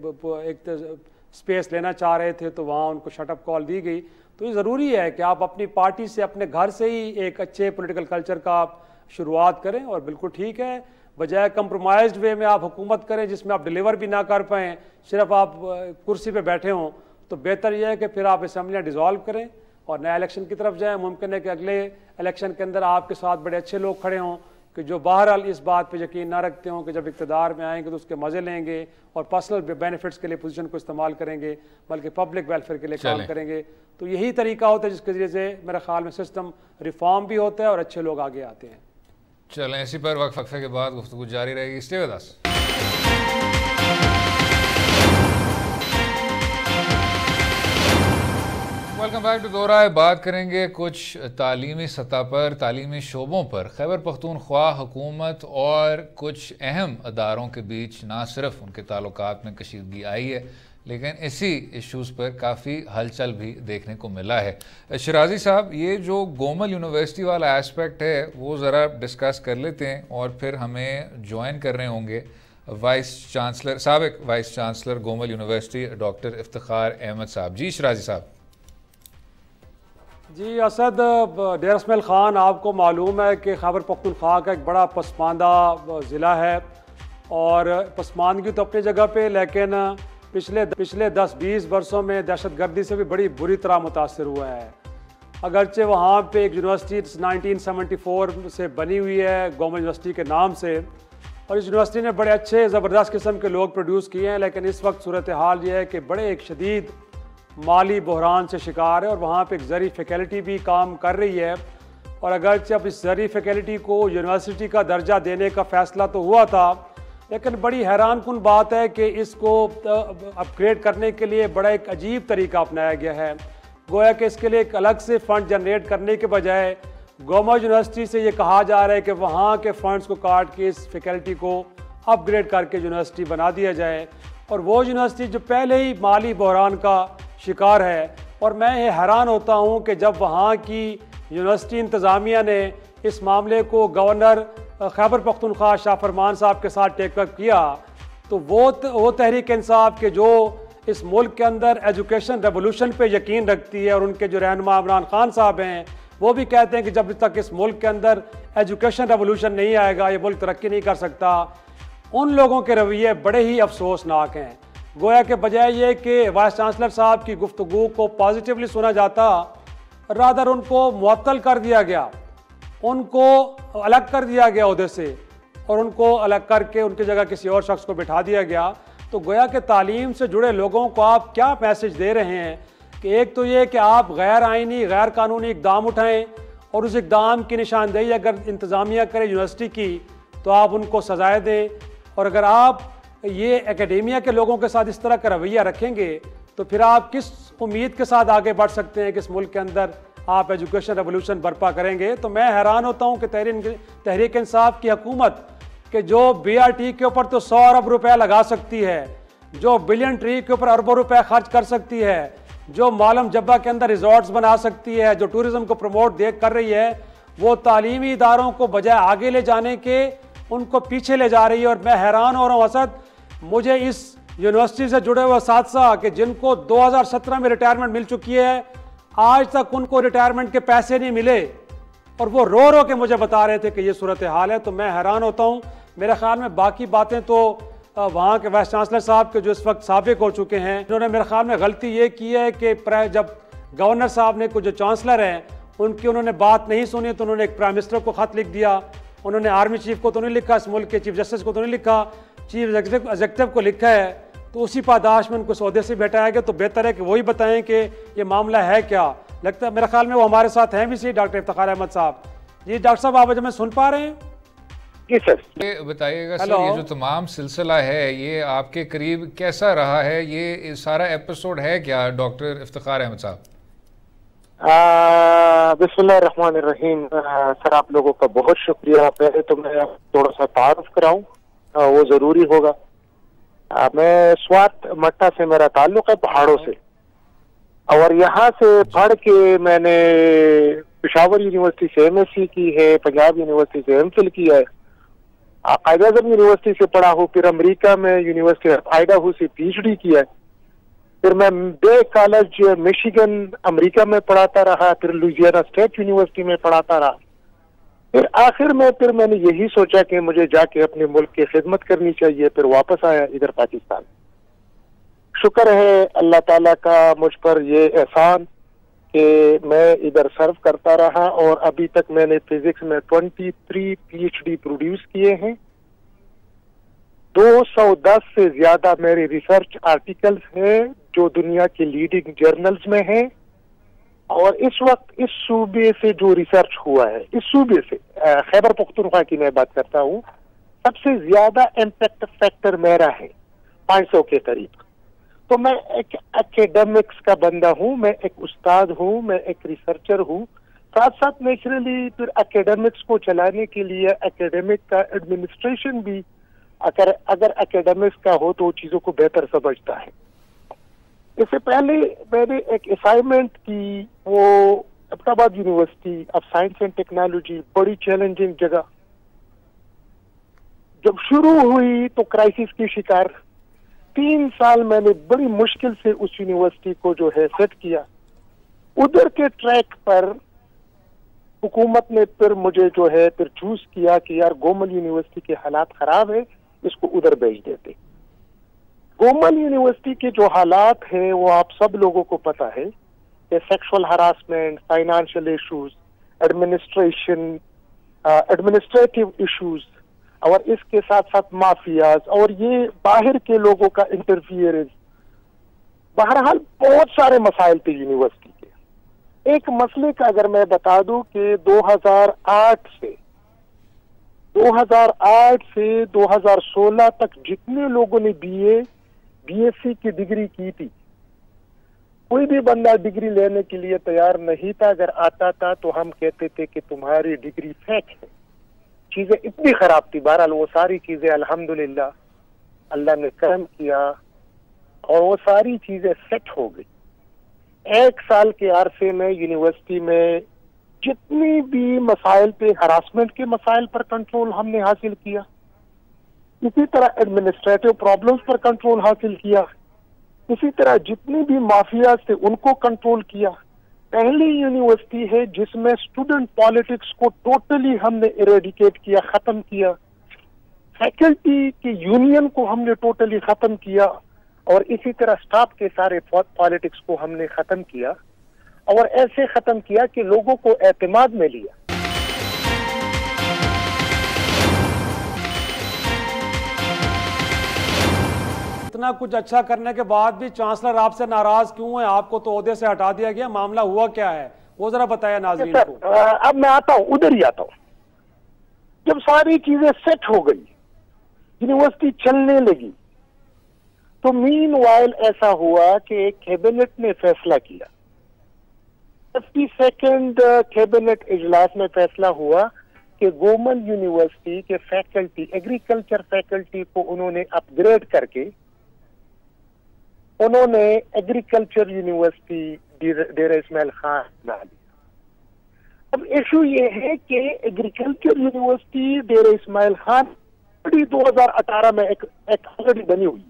स्पेस लेना चाह रहे थे, तो वहाँ उनको शटअप कॉल दी गई। तो ये ज़रूरी है कि आप अपनी पार्टी से, अपने घर से ही एक अच्छे पॉलिटिकल कल्चर का आप शुरुआत करें। और बिल्कुल ठीक है, बजाय कंप्रोमाइज्ड वे में आप हुकूमत करें जिसमें आप डिलीवर भी ना कर पाएँ, सिर्फ आप कुर्सी पे बैठे हों, तो बेहतर यह है कि फिर आप असम्बलियाँ डिज़ोल्व करें और नए इलेक्शन की तरफ जाएँ। मुमकिन है कि अगले इलेक्शन के अंदर आपके साथ बड़े अच्छे लोग खड़े हों कि जो बहरहाल इस बात पे यकीन ना रखते हों कि जब इक़्तिदार में आएंगे तो उसके मज़े लेंगे और पर्सनल बेनिफिट्स के लिए पोजीशन को इस्तेमाल करेंगे, बल्कि पब्लिक वेलफेयर के लिए काम करेंगे। तो यही तरीका होता है जिसके ज़रिए से मेरे ख्याल में सिस्टम रिफॉर्म भी होता है और अच्छे लोग आगे आते हैं। चलें, इसी पर वक्फे के बाद गुफ्तगू जारी रहेगी। Stay with us. Welcome back to Do Raay. बात करेंगे कुछ तालीमी सतह पर, तालीमी शोबों पर खैबर पख्तूनख्वा हुकूमत और कुछ अहम अदारों के बीच ना सिर्फ उनके ताल्लुकात में कशीदगी आई है, लेकिन इसी इशूज़ पर काफ़ी हलचल भी देखने को मिला है। शराजी साहब, ये जो गोमल यूनिवर्सिटी वाला एस्पेक्ट है वो ज़रा डिस्कस कर लेते हैं और फिर हमें ज्वाइन कर रहे होंगे साबिक़ vice chancellor Gomal university doctor Iftikhar Ahmad साहब। जी शराजी साहब। जी असद, डेर इसमाइल ख़ान, आपको मालूम है कि खैबर पख्तूनख्वा का एक बड़ा पसमानदा ज़िला है और पसमानदगी तो अपनी जगह पे, लेकिन पिछले 10-20 वर्षों में दहशतगर्दी से भी बड़ी बुरी तरह मुतासर हुआ है। अगरचे वहाँ पे एक यूनिवर्सिटी 1974 से बनी हुई है गोमल यूनिवर्सिटी के नाम से, और इस यूनिवर्सिटी ने बड़े अच्छे ज़बरदस्त किस्म के लोग प्रोड्यूस किए हैं, लेकिन इस वक्त सूरत हाल ये है कि बड़े एक शदीद माली बहरान से शिकार है और वहाँ पे एक ज़री फैकल्टी भी काम कर रही है। और अगरचे अब इस ज़री फैकल्टी को यूनिवर्सिटी का दर्जा देने का फ़ैसला तो हुआ था, लेकिन बड़ी हैरान कुन बात है कि इसको अपग्रेड करने के लिए बड़ा एक अजीब तरीका अपनाया गया है। गोया कि इसके लिए एक अलग से फ़ंड जनरेट करने के बजाय गोमल यूनिवर्सिटी से ये कहा जा रहा है कि वहाँ के फ़ंड्स को काट के इस फैकल्टी को अपग्रेड करके यूनिवर्सिटी बना दिया जाए। और वो यूनिवर्सिटी जो पहले ही माली बहरान का शिकार है, और मैं ये हैरान होता हूँ कि जब वहाँ की यूनिवर्सिटी इंतज़ामिया ने इस मामले को गवर्नर खैबर पख्तूनख्वा शाह फरमान साहब के साथ टेकअप किया, तो वो तहरीक इंसाफ के जो इस मुल्क के अंदर एजुकेशन रेवोल्यूशन पे यकीन रखती है, और उनके जो रहनुमा इमरान खान साहब हैं वो भी कहते हैं कि जब तक इस मुल्क के अंदर एजुकेशन रेवोल्यूशन नहीं आएगा ये मुल्क तरक्की नहीं कर सकता, उन लोगों के रवैये बड़े ही अफसोसनाक हैं। गोया के बजाय ये कि वाइस चांसलर साहब की गुफ्तगू को पॉजिटिवली सुना जाता, रादर उनको मुअत्तल कर दिया गया, उनको अलग कर दिया गया उहदे से, और उनको अलग करके उनकी जगह किसी और शख्स को बिठा दिया गया। तो गोया के तालीम से जुड़े लोगों को आप क्या मैसेज दे रहे हैं कि एक तो ये कि आप गैर आइनी गैर कानूनी इकदाम उठाएं, और उस इकदाम की निशानदेही अगर इंतज़ामिया करे यूनिवर्सिटी की तो आप उनको सजाएँ दें, और अगर आप ये एकेडेमिया के लोगों के साथ इस तरह का रवैया रखेंगे तो फिर आप किस उम्मीद के साथ आगे बढ़ सकते हैं कि इस मुल्क के अंदर आप एजुकेशन रेवोल्यूशन बर्पा करेंगे। तो मैं हैरान होता हूँ कि तहरीक इंसाफ की हुकूमत कि जो BRT के ऊपर तो 100 अरब रुपए लगा सकती है, जो बिलियन ट्री के ऊपर अरबों रुपए खर्च कर सकती है, जो मालम जब्बा के अंदर रिजॉर्ट्स बना सकती है, जो टूरिज्म को प्रमोट कर रही है, वो तालीमी इदारों को बजाय आगे ले जाने के उनको पीछे ले जा रही है। और मैं हैरान हो रहा हूँ असद, मुझे इस यूनिवर्सिटी से जुड़े हुए साथी कि जिनको 2017 में रिटायरमेंट मिल चुकी है, आज तक उनको रिटायरमेंट के पैसे नहीं मिले, और वो रो रो के मुझे बता रहे थे कि ये सूरत हाल है। तो मैं हैरान होता हूँ। मेरे ख्याल में बाकी बातें तो वहाँ के वाइस चांसलर साहब के जो इस वक्त साबिक हो चुके हैं, उन्होंने मेरे ख्याल में गलती ये की है कि जब गवर्नर साहब ने कुछ जो चांसलर हैं उनकी उन्होंने बात नहीं सुनी, तो उन्होंने एक प्राइम मिनिस्टर को ख़त लिख दिया, उन्होंने आर्मी चीफ को तो नहीं लिखा, इस मुल्क के चीफ जस्टिस को तो नहीं लिखा, चीफ एग्जीक्यूटिव को लिखा है। तो उसी पादाश में उनको सौदे से बैठाया गया। तो बेहतर है कि वही बताएं कि ये मामला है क्या। लगता है मेरे ख्याल में वो हमारे साथ हैं भी, सी डॉक्टर इफ्तिखार अहमद साहब। जी डॉक्टर साहब, आप हमें सुन पा रहे हैं? जी सर। ये बताइएगा सर, ये जो तमाम सिलसिला है ये आपके करीब कैसा रहा है? ये सारा एपिसोड है क्या डॉक्टर इफ्तिखार अहमद साहब? बिस्मिल्लाहिर्रहमानिर्रहीम। सर आप लोगों का बहुत शुक्रिया। पहले तो मैं थोड़ा सा तारुफ कराऊं, वो जरूरी होगा। मैं स्वात मट्टा से मेरा ताल्लुक है, पहाड़ों से, और यहाँ से पढ़ के मैंने पेशावर यूनिवर्सिटी से MSc की है, पंजाब यूनिवर्सिटी से MPhil किया है, कायद-ए-आज़म यूनिवर्सिटी से पढ़ा हूँ, फिर अमेरिका में यूनिवर्सिटी ऑफ आइडाहो से PhD किया है, फिर मैं बे कॉलेज मिशिगन अमेरिका में पढ़ाता रहा, फिर लुइजियाना स्टेट यूनिवर्सिटी में पढ़ाता रहा। फिर आखिर में मैंने यही सोचा कि मुझे जाके अपने मुल्क की खिदमत करनी चाहिए। फिर वापस आया इधर पाकिस्तान। शुक्र है अल्लाह ताला का मुझ पर ये एहसान कि मैं इधर सर्व करता रहा, और अभी तक मैंने फिजिक्स में 23 PhD प्रोड्यूस किए हैं। 210 से ज्यादा मेरे रिसर्च आर्टिकल्स हैं जो दुनिया के लीडिंग जर्नल्स में हैं। और इस वक्त इस सूबे से जो रिसर्च हुआ है, इस सूबे से खैबर पख्तूनख्वा की मैं बात करता हूँ, सबसे ज्यादा इम्पैक्ट फैक्टर मेरा है, 500 के करीब। तो मैं एक एकेडमिक्स का बंदा हूँ, मैं एक उस्ताद हूँ, मैं एक रिसर्चर हूँ। साथ साथ नेचुरली फिर एकेडमिक्स को चलाने के लिए एकेडमिक का एडमिनिस्ट्रेशन भी अगर एकेडमिक्स का हो तो चीजों को बेहतर समझता है। इससे पहले मैंने एक असाइनमेंट की, वो Ahmedabad university of science and technology, बड़ी चैलेंजिंग जगह। जब शुरू हुई तो क्राइसिस की शिकार, 3 साल मैंने बड़ी मुश्किल से उस यूनिवर्सिटी को जो है सेट किया। उधर के ट्रैक पर हुकूमत ने फिर मुझे जो है फिर चूज किया कि यार गोमल यूनिवर्सिटी के हालात खराब है, इसको उधर भेज देते। गोमल यूनिवर्सिटी के जो हालात हैं वो आप सब लोगों को पता है कि sexual harassment, financial issues, administrative issues, और इसके साथ साथ माफियाज, और ये बाहर के लोगों का इंटरफियरेंस, बहरहाल बहुत सारे मसाइल थे यूनिवर्सिटी के। एक मसले का अगर मैं बता दूं कि 2008 से 2016 तक जितने लोगों ने BSc की डिग्री की थी, कोई भी बंदा डिग्री लेने के लिए तैयार नहीं था। अगर आता था तो हम कहते थे कि तुम्हारी डिग्री फेक है, चीजें इतनी खराब थी। बहरहाल वो सारी चीजें अल्हम्दुलिल्लाह अल्लाह ने करम किया और वो सारी चीजें सेट हो गई। 1 साल के अरसे में यूनिवर्सिटी में जितनी भी मसाइल पे, हरासमेंट के मसाइल पर कंट्रोल हमने हासिल किया, इसी तरह एडमिनिस्ट्रेटिव प्रॉब्लम्स पर कंट्रोल हासिल किया, इसी तरह जितनी भी माफिया थे उनको कंट्रोल किया। पहली यूनिवर्सिटी है जिसमें स्टूडेंट पॉलिटिक्स को टोटली हमने इरेडिकेट किया, खत्म किया। फैकल्टी के यूनियन को हमने टोटली खत्म किया और इसी तरह स्टाफ के सारे पॉलिटिक्स को हमने खत्म किया और ऐसे खत्म किया कि लोगों को एतमाद में लिया। इतना कुछ अच्छा करने के बाद भी चांसलर आपसे नाराज क्यों है? आपको तो ओहदे से हटा दिया गया, मामला हुआ क्या है वो जरा बताया नाज़रीन को। अब मैं आता हूँ, उधर ही आता हूँ। जब सारी चीजें सेट हो गई, यूनिवर्सिटी चलने लगी, तो मीनवाइल ऐसा हुआ कि कैबिनेट ने फैसला किया। 52nd कैबिनेट इजलास में फैसला हुआ कि गोमन यूनिवर्सिटी के फैकल्टी, एग्रीकल्चर फैकल्टी को उन्होंने अपग्रेड करके उन्होंने एग्रीकल्चर यूनिवर्सिटी डेरा इस्माइल खान बना दिया। अब इशू ये है कि एग्रीकल्चर यूनिवर्सिटी डेरा इस्माइल खान 2018 में एक ऑलरेडी बनी हुई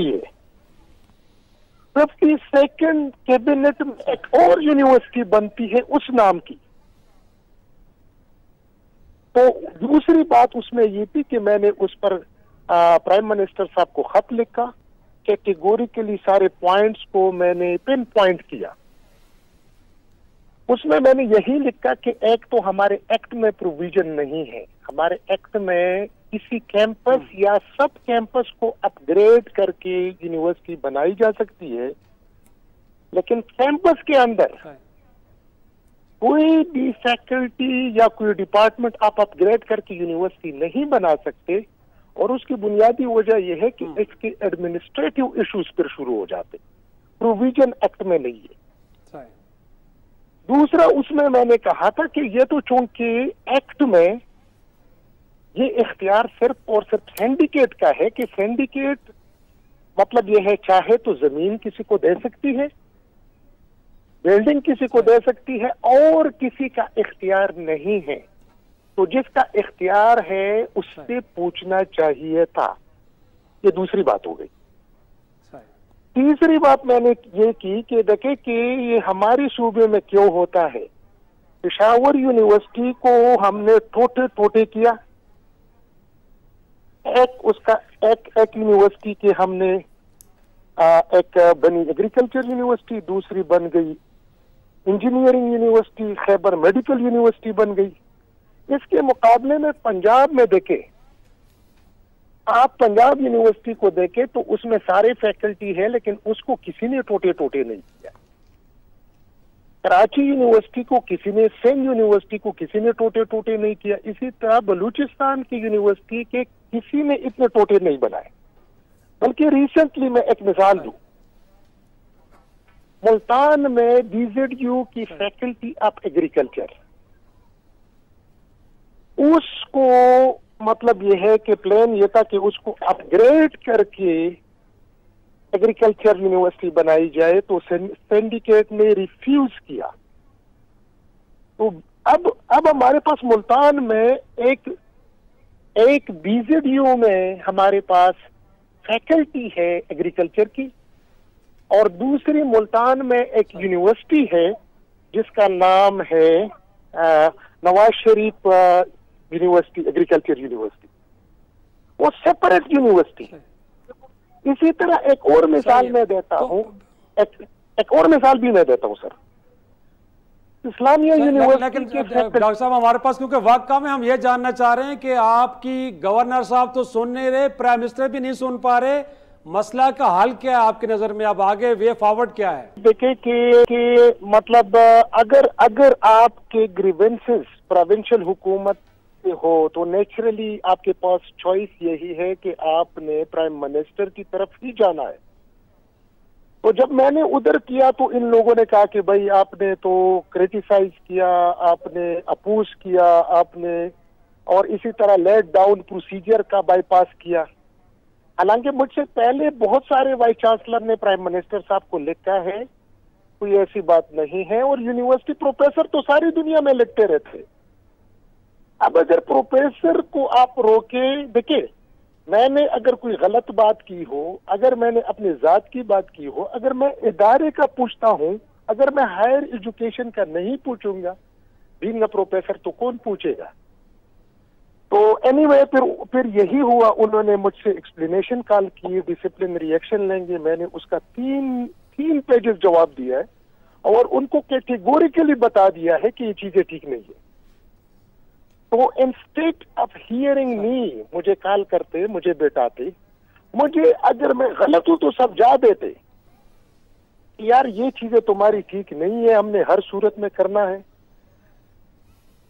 है। 52nd कैबिनेट में एक और यूनिवर्सिटी बनती है उस नाम की। तो दूसरी बात उसमें ये थी कि मैंने उस पर प्राइम मिनिस्टर साहब को खत लिखा, कैटेगोरिकली सारे पॉइंट्स को मैंने पिन पॉइंट किया। उसमें मैंने यही लिखा कि एक तो हमारे एक्ट में प्रोविजन नहीं है, हमारे एक्ट में किसी कैंपस या सब कैंपस को अपग्रेड करके यूनिवर्सिटी बनाई जा सकती है, लेकिन कैंपस के अंदर कोई भी फैकल्टी या कोई डिपार्टमेंट आप अपग्रेड करके यूनिवर्सिटी नहीं बना सकते। और उसकी बुनियादी वजह यह है कि इसके एडमिनिस्ट्रेटिव इश्यूज पर शुरू हो जाते, प्रोविजन एक्ट में नहीं है। दूसरा, उसमें मैंने कहा था कि ये तो चूंकि एक्ट में ये इख्तियार सिर्फ और सिर्फ सिंडिकेट का है कि सिंडिकेट मतलब ये है चाहे तो जमीन किसी को दे सकती है, बिल्डिंग किसी को दे सकती है और किसी का इख्तियार नहीं है। तो जिसका इख्तियार है उससे पूछना चाहिए था। ये दूसरी बात हो गई। तीसरी बात मैंने ये की कि देखे कि ये हमारे सूबे में क्यों होता है। पेशावर यूनिवर्सिटी को हमने टोटे किया। एक यूनिवर्सिटी के हमने एक बनी एग्रीकल्चर यूनिवर्सिटी, दूसरी बन गई engineering university, Khyber medical university बन गई। इसके मुकाबले में पंजाब में देखे, आप पंजाब यूनिवर्सिटी को देखे तो उसमें सारे फैकल्टी है लेकिन उसको किसी ने टोटे नहीं किया। कराची यूनिवर्सिटी को किसी ने, सिंध यूनिवर्सिटी को किसी ने टोटे नहीं किया। इसी तरह बलूचिस्तान की यूनिवर्सिटी के किसी ने इतने टोटे नहीं बनाए। बल्कि रिसेंटली मैं एक मिसाल दूं, मुल्तान में BZU की फैकल्टी ऑफ एग्रीकल्चर, उसको मतलब यह है कि प्लान ये था कि उसको अपग्रेड करके एग्रीकल्चर यूनिवर्सिटी बनाई जाए, तो सिंडिकेट ने रिफ्यूज किया। तो अब हमारे पास मुल्तान में एक BZU में हमारे पास फैकल्टी है एग्रीकल्चर की और दूसरी मुल्तान में एक यूनिवर्सिटी है जिसका नाम है Nawaz Sharif university, agriculture university. वो सेपरेट यूनिवर्सिटी है। इसी तरह एक और मिसाल मैं देता हूँ, एक और मिसाल भी मैं देता हूँ सर, इस्लामिया यूनिवर्सिटी के। डॉक्टर साहब हमारे पास क्योंकि वक्त कम है, हम ये जानना चाह रहे हैं कि आपकी गवर्नर साहब तो सुन नहीं रहे, प्राइम मिनिस्टर भी नहीं सुन पा रहे, मसला का हल क्या है आपकी नजर में? अब आगे वे फॉरवर्ड क्या है? देखिए कि मतलब अगर आपके ग्रीवेंसेस प्रोविंशियल हुकूमत से हो तो नेचुरली आपके पास चॉइस यही है कि आपने प्राइम मिनिस्टर की तरफ ही जाना है। तो जब मैंने उधर किया तो इन लोगों ने कहा कि भाई आपने तो क्रिटिसाइज किया, आपने अपोज किया, आपने और इसी तरह लेट डाउन प्रोसीजर का बाईपास किया। हालांकि मुझसे पहले बहुत सारे वाइस चांसलर ने प्राइम मिनिस्टर साहब को लिखा है, कोई ऐसी बात नहीं है, और यूनिवर्सिटी प्रोफेसर तो सारी दुनिया में लिखते रहते। अब अगर प्रोफेसर को आप रोके, देखिए मैंने अगर कोई गलत बात की हो, अगर मैंने अपनी जात की बात की हो, अगर मैं इदारे का पूछता हूं, अगर मैं हायर एजुकेशन का नहीं पूछूंगा, बीइंग अ प्रोफेसर तो कौन पूछेगा। तो एनीवे फिर यही हुआ, उन्होंने मुझसे एक्सप्लेनेशन कॉल की, डिसिप्लिन रिएक्शन लेंगे, मैंने उसका तीन पेजेस जवाब दिया है और उनको कैटेगोरिकली बता दिया है कि ये चीजें ठीक नहीं है। तो इंस्टेड ऑफ हियरिंग मी, मुझे कॉल करते, मुझे बैठाते, मुझे अगर मैं गलत हूं तो समझा देते यार ये चीजें तुम्हारी ठीक नहीं है, हमने हर सूरत में करना है।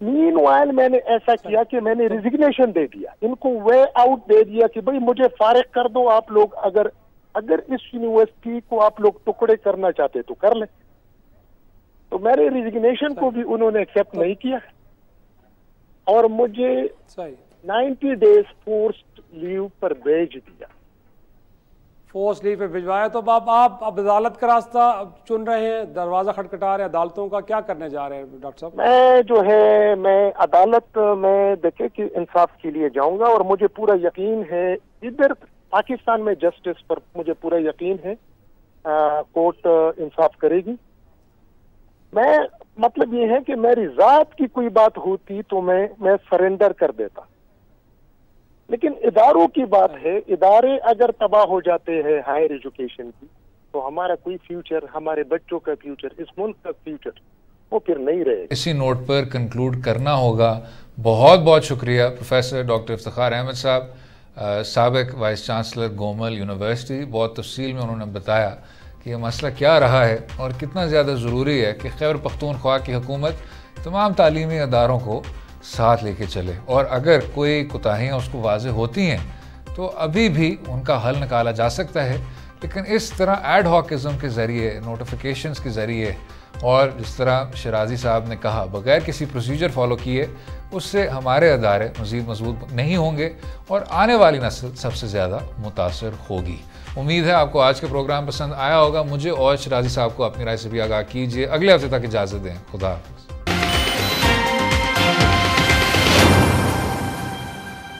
मीनवाइल मैंने ऐसा किया कि मैंने रिजिग्नेशन दे दिया, इनको वे आउट दे दिया कि भाई मुझे फारिग कर दो आप लोग, अगर इस यूनिवर्सिटी को आप लोग टुकड़े करना चाहते तो कर ले। तो मेरे रिजिग्नेशन को भी उन्होंने एक्सेप्ट नहीं किया और मुझे 90 डेज फोर्स्ड लीव पर भेज दिया। फोर्स लीव पे भिजवाया। तो आप अब अदालत का रास्ता चुन रहे हैं, दरवाजा खटखटा रहे हैं अदालतों का, क्या करने जा रहे हैं डॉक्टर साहब? मैं अदालत में देखे कि इंसाफ के लिए जाऊंगा और मुझे पूरा यकीन है इधर पाकिस्तान में जस्टिस पर मुझे पूरा यकीन है, कोर्ट इंसाफ करेगी। मैं मतलब ये है कि मेरी जात की कोई बात होती तो मैं सरेंडर कर देता, लेकिन इदारों की बात है, इदारे अगर तबाह हो जाते हैं हायर एजुकेशन की तो हमारा कोई फ्यूचर, हमारे बच्चों का फ्यूचर, इस मुल्क का फ्यूचर वो फिर नहीं रहेगा। इसी नोट पर कंक्लूड करना होगा। बहुत बहुत शुक्रिया प्रोफेसर डॉक्टर इफ्तिखार अहमद साहब, साबिक वाइस चांसलर गोमल यूनिवर्सिटी। बहुत तफसील में उन्होंने बताया कि यह मसला क्या रहा है और कितना ज़्यादा ज़रूरी है कि खैबर पख्तूनख्वा की हुकूमत तमाम तालीमी अदारों को साथ लेके चले, और अगर कोई कोताहियाँ उसको वाज़े होती हैं तो अभी भी उनका हल निकाला जा सकता है। लेकिन इस तरह एड हॉकिज़म के ज़रिए, नोटिफिकेशंस के ज़रिए, और जिस तरह शराजी साहब ने कहा बग़ैर किसी प्रोसीजर फॉलो किए, उससे हमारे अदारे मज़ीद मजबूत नहीं होंगे और आने वाली नस्ल सबसे ज़्यादा मुतासर होगी। उम्मीद है आपको आज का प्रोग्राम पसंद आया होगा। मुझे और शराजी साहब को अपनी राय से भी आगाह कीजिए। अगले हफ्ते तक इजाज़त दें। खुदा हाफ़िज़।